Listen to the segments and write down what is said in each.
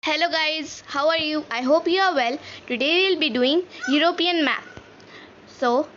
Hello guys, how are you? I hope you are well. Today we will be doing European map. So,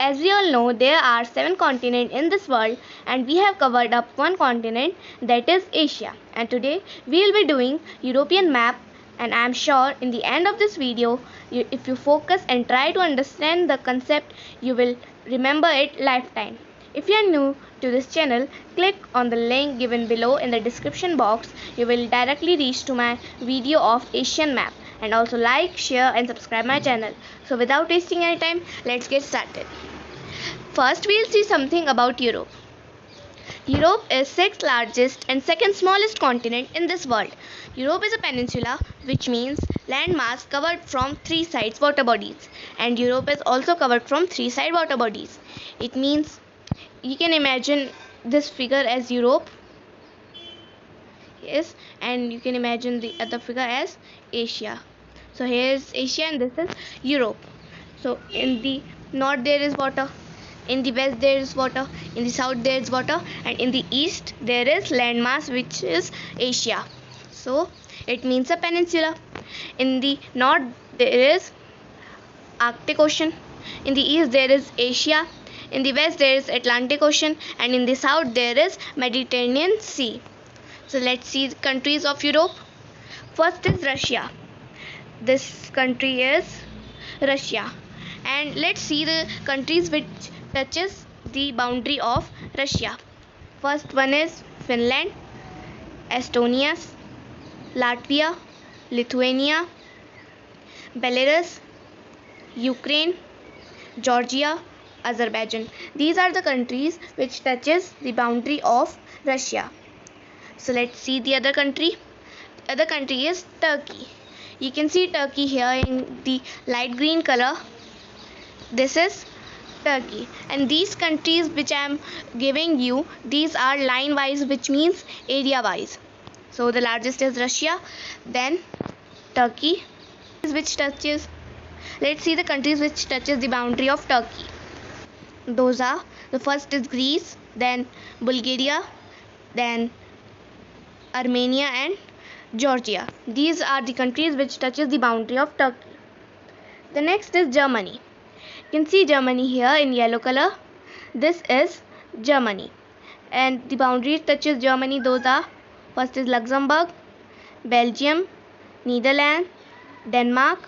as we all know, there are 7 continents in this world and we have covered up one continent, that is Asia. And today we will be doing European map, and I am sure in the end of this video, if you focus and try to understand the concept, you will remember it lifetime. If you are new to this channel, click on the link given below in the description box. You will directly reach to my video of Asian map, and also like, share and subscribe my channel. So without wasting any time, let's get started. First we'll see something about Europe. Europe is 6th largest and 2nd smallest continent in this world. Europe is a peninsula, which means landmass covered from 3 sides water bodies, and Europe is also covered from 3 side water bodies. It means you can imagine this figure as Europe, yes, and you can imagine the other figure as Asia. So here is Asia and this is Europe. So in the north there is water, in the west there is water, in the south there is water, and in the east there is landmass, which is Asia. So it means a peninsula. In the north there is Arctic Ocean, in the east there is Asia, in the west there is Atlantic Ocean, and in the south there is Mediterranean Sea. So let's see the countries of Europe. First is Russia. This country is Russia. And let's see the countries which touches the boundary of Russia. First one is Finland, Estonia, Latvia, Lithuania, Belarus, Ukraine, Georgia, Azerbaijan. These are the countries which touches the boundary of Russia. So let's see the other country. The other country is Turkey. You can see Turkey here in the light green color. This is Turkey, and these countries which I am giving you, these are line wise, which means area wise. So the largest is Russia, then Turkey, which touches, let's see the countries which touches the boundary of Turkey. Those are, the first is Greece, then Bulgaria, then Armenia and Georgia. These are the countries which touches the boundary of Turkey. The next is Germany. You can see Germany here in yellow color. This is Germany, and the boundary touches Germany. Those are, first is Luxembourg, Belgium, Netherlands, Denmark,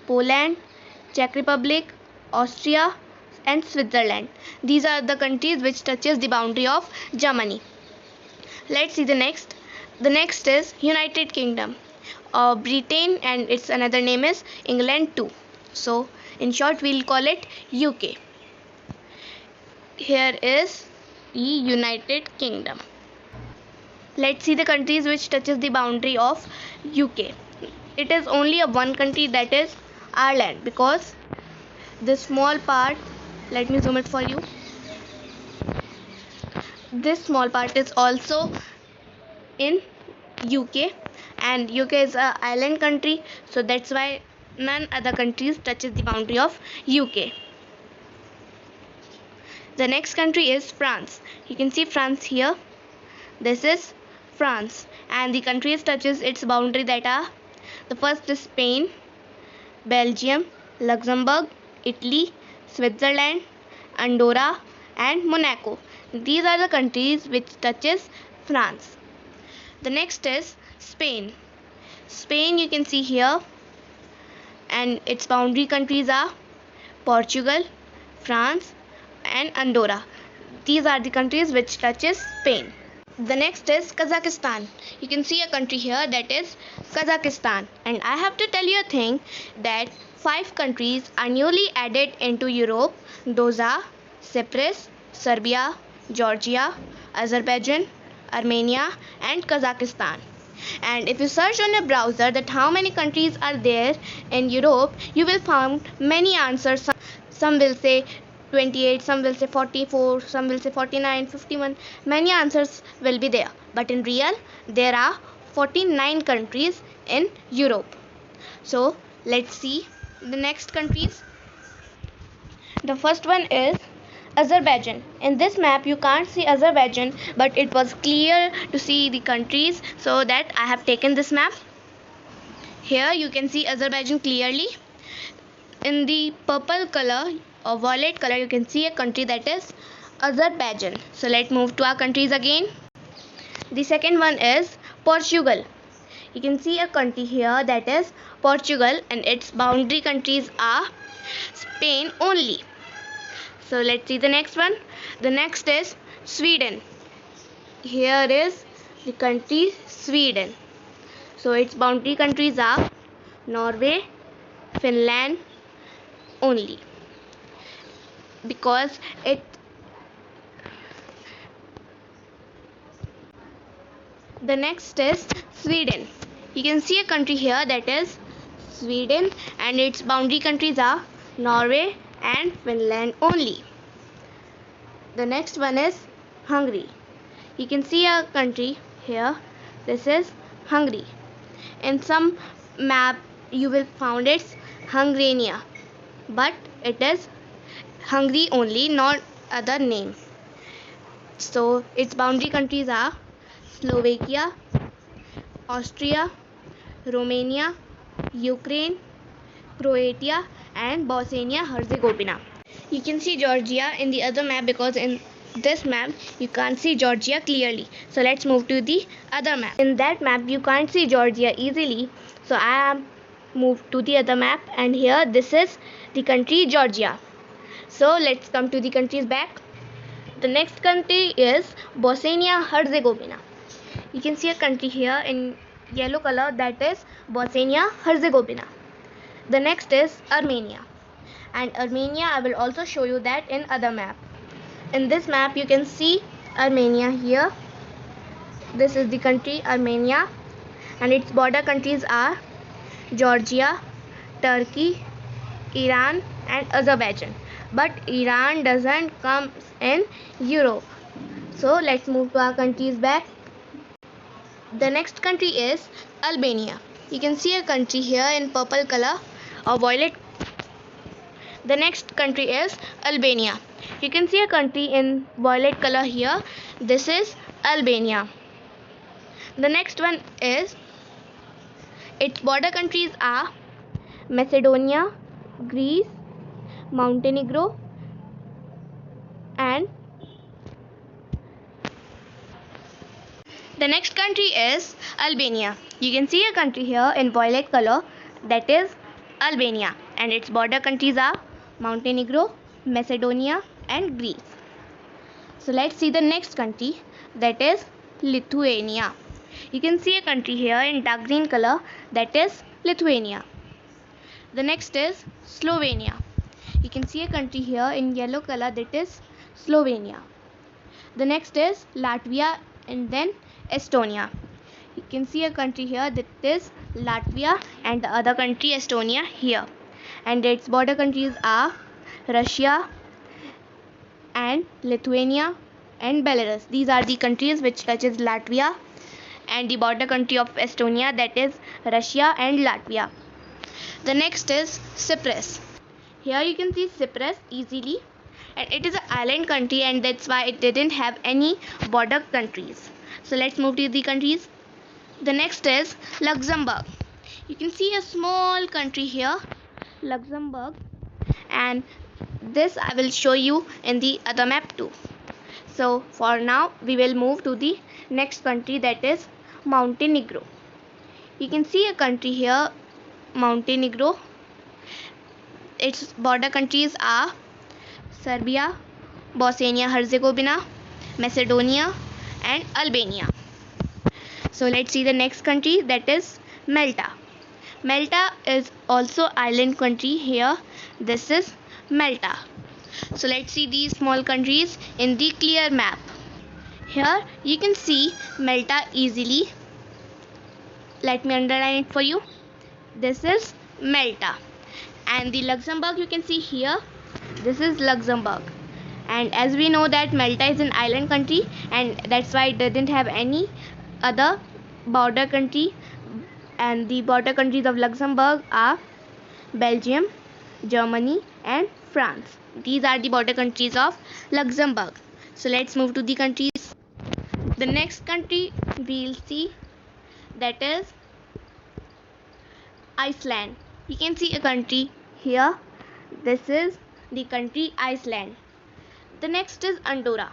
Poland, Czech Republic, Austria and Switzerland. These are the countries which touches the boundary of Germany. Let's see the next. The next is United Kingdom or Britain, and its another name is England too. So in short we'll call it UK. Here is the United Kingdom. Let's see the countries which touches the boundary of UK. It is only a one country, that is Ireland, because this small part, let me zoom it for you. This small part is also in UK, and UK is a island country, so that's why none other countries touches the boundary of UK. The next country is France. You can see France here. This is France, and the countries touches its boundary that are, the first is Spain, Belgium, Luxembourg, Italy, Switzerland, Andorra and Monaco. These are the countries which touches France. The next is Spain. Spain you can see here, and its boundary countries are Portugal, France and Andorra. These are the countries which touches Spain. The next is Kazakhstan. You can see a country here, that is Kazakhstan, and I have to tell you a thing, that 5 countries are newly added into Europe. Those are Cyprus, Serbia, Georgia, Azerbaijan, Armenia and Kazakhstan. And if you search on your browser that how many countries are there in Europe, you will find many answers. Some will say 28, some will say 44, some will say 49, 51. Many answers will be there, but in real there are 49 countries in Europe. So let's see the next countries. The first one is Azerbaijan. In this map you can't see Azerbaijan, but it was clear to see the countries, so that I have taken this map. Here you can see Azerbaijan clearly. In the purple color or violet color you can see a country, that is Azerbaijan. So let's move to our countries again. The second one is Portugal. You can see a country here, that is Portugal, and its boundary countries are Spain only. So let's see the next one. The next is Sweden. Here is the country Sweden. So its boundary countries are Norway, Finland only, because the next is Sweden. You can see a country here, that is Sweden, and its boundary countries are Norway and Finland only. The next one is Hungary. You can see a country here, this is Hungary. In some map you will found it's Hungaria, but it is Hungary only, not other name. So its boundary countries are Slovakia, Austria, Romania, Ukraine, Croatia and Bosnia-Herzegovina. You can see Georgia in the other map, because in this map you can't see Georgia clearly. So let's move to the other map. In that map you can't see Georgia easily, so I am moved to the other map, and here this is the country Georgia. So let's come to the countries back. The next country is Bosnia-Herzegovina. You can see a country here in yellow color, that is Bosnia-Herzegovina. The next is Armenia, and Armenia I will also show you that in other map. In this map you can see Armenia here. This is the country Armenia, and its border countries are Georgia, Turkey, Iran and Azerbaijan. But Iran doesn't come in Europe. So let's move to our countries back. The next country is Albania. You can see a country here in purple color or violet. The next country is Albania. You can see a country in violet color here. This is Albania. The next one is, its border countries are Macedonia, Greece, Montenegro and the next country is Albania. You can see a country here in violet color, that is Albania, and its border countries are Montenegro, Macedonia and Greece. So let's see the next country, that is Lithuania. You can see a country here in dark green color, that is Lithuania. The next is Slovenia. You can see a country here in yellow color, that is Slovenia. The next is Latvia and then Estonia. You can see a country here, that is Latvia, and the other country Estonia here. And its border countries are Russia and Lithuania and Belarus. These are the countries which touches Latvia, and the border country of Estonia, that is Russia and Latvia. The next is Cyprus. Here you can see Cyprus easily, and it is an island country, and that's why it didn't have any border countries. So let's move to the countries. The next is Luxembourg. You can see a small country here, Luxembourg, and this I will show you in the other map too. So for now we will move to the next country, that is Montenegro. You can see a country here, Montenegro. Its border countries are Serbia, Bosnia-Herzegovina, Macedonia and Albania. So let's see the next country, that is Malta. Malta is also island country here. This is Malta. So let's see these small countries in the clear map. Here you can see Malta easily. Let me underline it for you. This is Malta. And the Luxembourg you can see here. This is Luxembourg. And as we know that Malta is an island country, and that's why it didn't have any other border country. And the border countries of Luxembourg are Belgium, Germany and France. These are the border countries of Luxembourg. So let's move to the countries. The next country we'll see, that is Iceland. You can see a country here. This is the country Iceland. The next is Andorra.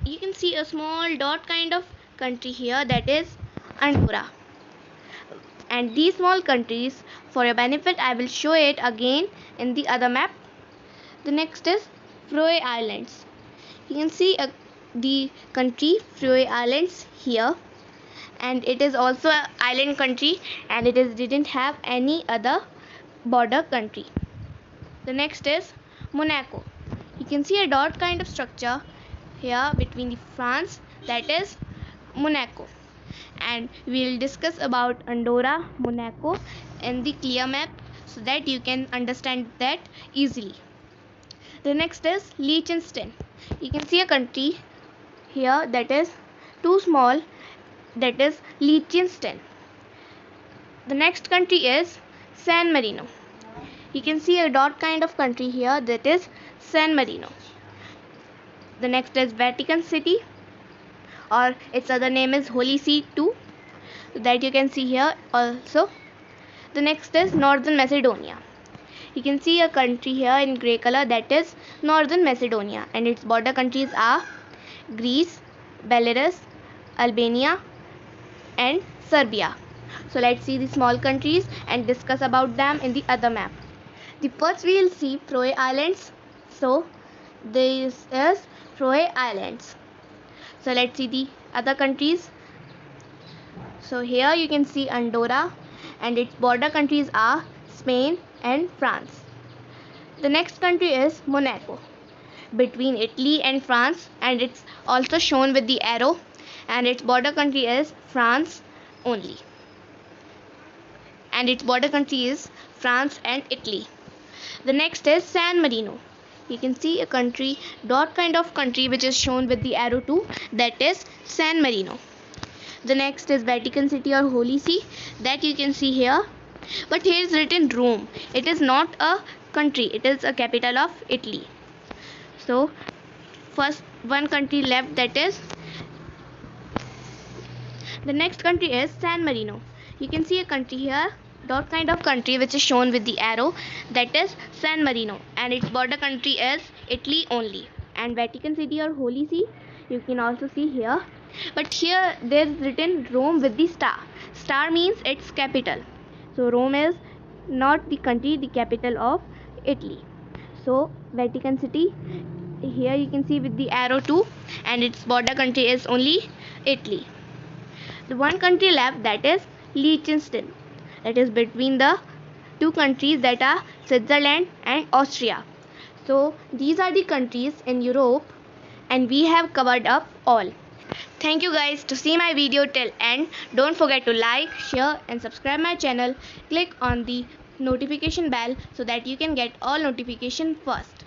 You can see a small dot kind of country here, that is Andorra. And these small countries, for your benefit, I will show it again in the other map. The next is Faroe Islands. You can see the country Faroe Islands here, and it is also an island country, and it didn't have any other border country. The next is Monaco. You can see a dot kind of structure here between the France, that is Monaco. And we will discuss about Andorra, Monaco in the clear map so that you can understand that easily. The next is Liechtenstein. You can see a country here that is too small, that is Liechtenstein. The next country is San Marino. You can see a dot kind of country here, that is San Marino. The next is Vatican City, or its other name is Holy See too, that you can see here also. The next is Northern Macedonia. You can see a country here in grey color, that is Northern Macedonia, and its border countries are Greece, Belarus, Albania and Serbia. So let's see the small countries and discuss about them in the other map. The first we will see Faroe Islands. So this is Faroe Islands. So let's see the other countries. So here you can see Andorra, and its border countries are Spain and France. The next country is Monaco, between Italy and France, and it's also shown with the arrow, and its border country is France only. And its border country is France and Italy. The next is San Marino. You can see a country, dot kind of country, which is shown with the arrow too, that is San Marino. The next is Vatican City or Holy See, that you can see here. But here is written Rome. It is not a country, it is a capital of Italy. So first one country left, that is the next country is San Marino. You can see a country here, dot kind of country, which is shown with the arrow, that is San Marino, and its border country is Italy only. And Vatican City or Holy See, you can also see here, but here there is written Rome with the star. Star means its capital. So Rome is not the country, the capital of Italy. So Vatican City, here you can see with the arrow too, and its border country is only Italy. The one country left, that is Liechtenstein, that is between the two countries, that are Switzerland and Austria. So these are the countries in Europe, and we have covered up all. Thank you guys to see my video till end. Don't forget to like, share and subscribe my channel. Click on the notification bell so that you can get all notification first.